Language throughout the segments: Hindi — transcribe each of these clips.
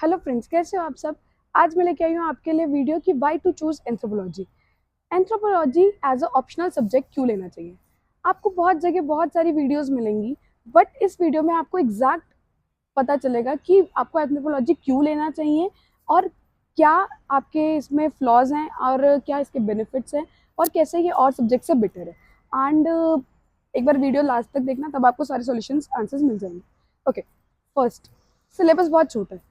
हेलो फ्रेंड्स, कैसे हो आप सब। आज मैं लेके आई हूँ आपके लिए वीडियो कि why to choose anthropology. Anthropology as a optional subject क्यों लेना चाहिए। आपको बहुत जगह बहुत सारी वीडियोस मिलेंगी, बट इस वीडियो में आपको एग्जैक्ट पता चलेगा कि आपको एंथ्रोपोलॉजी क्यों लेना चाहिए और क्या आपके इसमें फ्लॉज हैं और क्या इसके बेनिफिट्स हैं और कैसे ये और सब्जेक्ट से बेटर है। एंड एक बार वीडियो लास्ट तक देखना, तब आपको सारे सॉल्यूशंस आंसर्स मिल जाएंगे। ओके, फर्स्ट, सिलेबस बहुत छोटा है।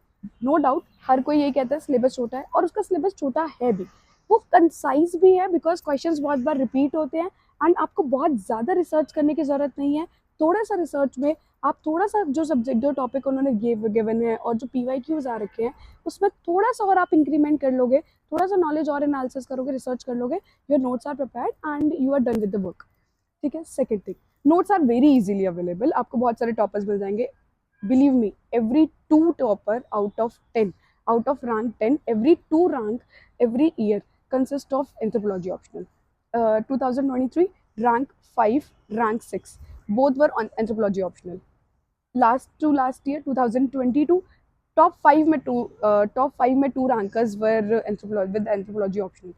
नो डाउट, हर कोई ये कहता है सिलेबस छोटा है, और उसका सिलेबस छोटा है भी। वो कंसाइज भी है बिकॉज क्वेश्चंस बहुत बार रिपीट होते हैं एंड आपको बहुत ज़्यादा रिसर्च करने की ज़रूरत नहीं है। थोड़ा सा रिसर्च में आप थोड़ा सा जो सब्जेक्ट जो टॉपिक उन्होंने गिवन है और जो PYQs आ रखे हैं उसमें थोड़ा सा और आप इंक्रीमेंट कर लोगे, थोड़ा सा नॉलेज और एनालिसिस करोगे, रिसर्च कर लोगे, your notes are prepared and you are done with the work. ठीक है। Second thing, notes are very easily available, आपको बहुत सारे टॉपर्स मिल जाएंगे। Believe me, every 2 topper out of rank 10, every 2 rank every year consists of anthropology optional. 2023 rank 5, rank 6, both were on anthropology optional. Last year 2022 top 5 में 2 rankers were anthropology optional.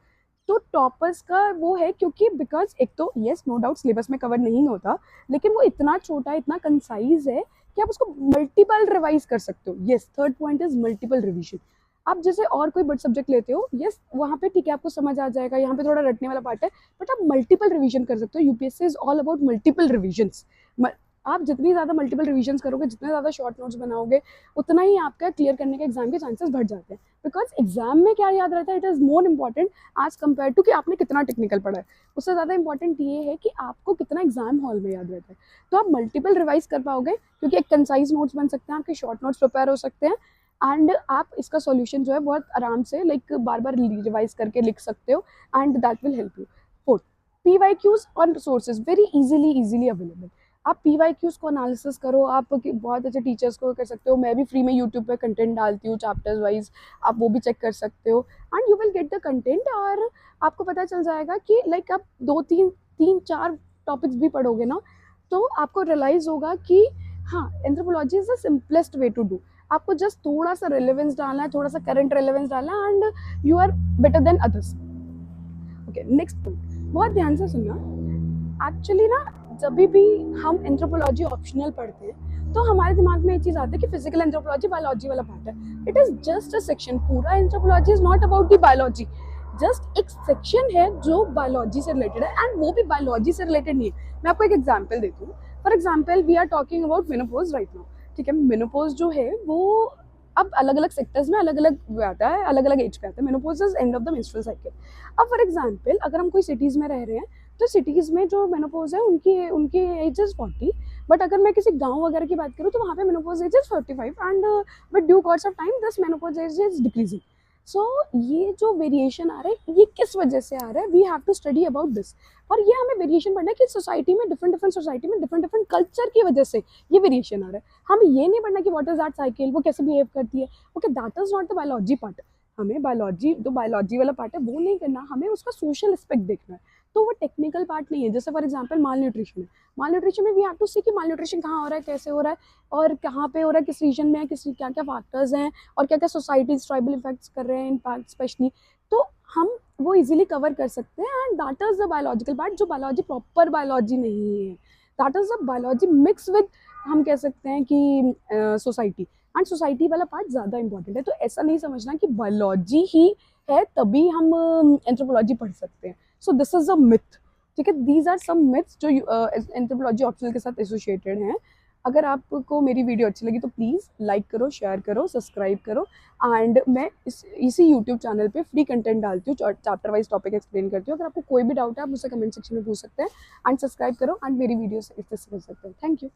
तो टॉपर्स का वो है क्योंकि बिकॉज एक तो यस नो डाउट सिलेबस में कवर नहीं होता, लेकिन वो इतना छोटा है, इतना कंसाइज है कि आप उसको मल्टीपल रिवाइज कर सकते हो। Yes, third point is multiple revision. आप जैसे और कोई बड़ सब्जेक्ट लेते हो, यस वहाँ पे ठीक है आपको समझ आ जाएगा, यहाँ पे थोड़ा रटने वाला पार्ट है, बट आप मल्टीपल रिवीजन कर सकते हो। UPSC is all about multiple revisions. आप जितनी ज़्यादा मल्टीपल रिवीजन करोगे, जितने ज़्यादा शॉर्ट नोट्स बनाओगे, उतना ही आपका क्लियर करने के एग्जाम के चांसेस बढ़ जाते हैं। बिकॉज एग्जाम में क्या याद रहता है, it is more important as compare to कि आपने कितना टेक्निकल पढ़ा है। उससे ज़्यादा इंपॉर्टेंट ये है कि आपको कितना एग्जाम हॉल में याद रहता है। तो आप मल्टीपल रिवाइज कर पाओगे क्योंकि एक कंसाइज नोट्स बन सकते हैं, आपके शॉर्ट नोट्स प्रिपेयर हो सकते हैं एंड आप इसका सॉल्यूशन जो है बहुत आराम से बार बार रिवाइज करके लिख सकते हो and that will help you. Fourth, PYQs और सोर्सेज वेरी इजीली अवेलेबल। आप PYQs को एनालिसिस करो, आप बहुत अच्छे टीचर्स को कर सकते हो। मैं भी फ्री में यूट्यूब पे कंटेंट डालती हूँ चैप्टर्स वाइज, आप वो भी चेक कर सकते हो and you will get the content. और आपको पता चल जाएगा कि आप 2 3 4 टॉपिक्स भी पढ़ोगे ना, तो आपको रियलाइज होगा कि हाँ, anthropology is the simplest way to do. आपको जस्ट थोड़ा सा रिलेवेंस डालना है, थोड़ा सा करंट रिलेवेंस डालना है and you are better than others. Okay, next point, बहुत ध्यान से सुनना। एक्चुअली ना, जब भी हम एंथ्रोपोलॉजी ऑप्शनल पढ़ते हैं तो हमारे दिमाग में एक चीज आती है कि फिजिकल एंथ्रोपोलॉजी बायोलॉजी वाला पार्ट है। It is just a section, पूरा anthropology is not about the biology. Just एक सेक्शन है जो बायोलॉजी से रिलेटेड है एंड वो भी बायोलॉजी से रिलेटेड नहीं है। मैं आपको एक एग्जाम्पल देती हूँ। For example, we are talking about menopause right now. ठीक है, मेनोपॉज जो है वो अब अलग अलग सेक्टर्स में अलग अलग आता है, अलग अलग एज पे आता है। Menopause is end of the menstrual cycle. अब फॉर एग्जाम्पल, अगर हम कोई सिटीज में रह रहे हैं तो सिटीज में जो मेनोपॉज है उनकी उनकी एज इज 40, बट अगर मैं किसी गांव वगैरह की बात करूँ तो वहाँ पे menopause age is 45 and with due course of time this menopause age is decreasing. So ये जो वेरिएशन आ रहा है, ये किस वजह से आ रहा है, we have to study about this. और ये हमें वेरिएशन पढ़ना है कि सोसाइटी में डिफरेंट सोसाइटी में डिफरेंट कल्चर की वजह से ये वेरिएशन आ रहा है। हमें ये नहीं पढ़ना कि व्हाट इज दैट साइकिल, वो कैसे बिहेव करती है। Okay, that is not the biology part. हमें बायोलॉजी, जो बायोलॉजी वाला पार्ट है वो नहीं करना, हमें उसका सोशल एस्पेक्ट देखना है। तो वो टेक्निकल पार्ट नहीं है। जैसे फॉर एग्जांपल माल न्यूट्रिशन है, माल न्यूट्रिशन में वी हैव टू सी कि माल न्यूट्रिशन कहाँ हो रहा है, कैसे हो रहा है और कहाँ पे हो रहा है, किस रीजन में है, किस क्या क्या फैक्टर्स हैं और क्या क्या सोसाइटीज ट्राइबल इफेक्ट्स कर रहे हैं इम्पैक्ट स्पेशली। तो हम वो इजीली कवर कर सकते हैं and that is the biological part, जो बायोलॉजी प्रॉपर बायोलॉजी नहीं है। That is the biology mix with, हम कह सकते हैं कि सोसाइटी, एंड सोसाइटी वाला पार्ट ज़्यादा इंपॉर्टेंट है। तो ऐसा नहीं समझना कि बायोलॉजी ही है तभी हम एंथ्रोपोलॉजी पढ़ सकते हैं। So this is a myth. ठीक है, दीज आर सम मिथ्स जो एंथ्रोपोलॉजी ऑप्शनल के साथ एसोसिएटेड हैं। अगर आपको मेरी वीडियो अच्छी लगी तो प्लीज़ लाइक करो, शेयर करो, सब्सक्राइब करो एंड मैं इसी यूट्यूब चैनल पे फ्री कंटेंट डालती हूँ, चैप्टर वाइज टॉपिक एक्सप्लेन करती हूँ। अगर आपको कोई भी डाउट है आप मुझसे कमेंट सेक्शन में पूछ सकते हैं एंड सब्सक्राइब करो एंड मेरी वीडियो से कर सकते हैं। Thank you.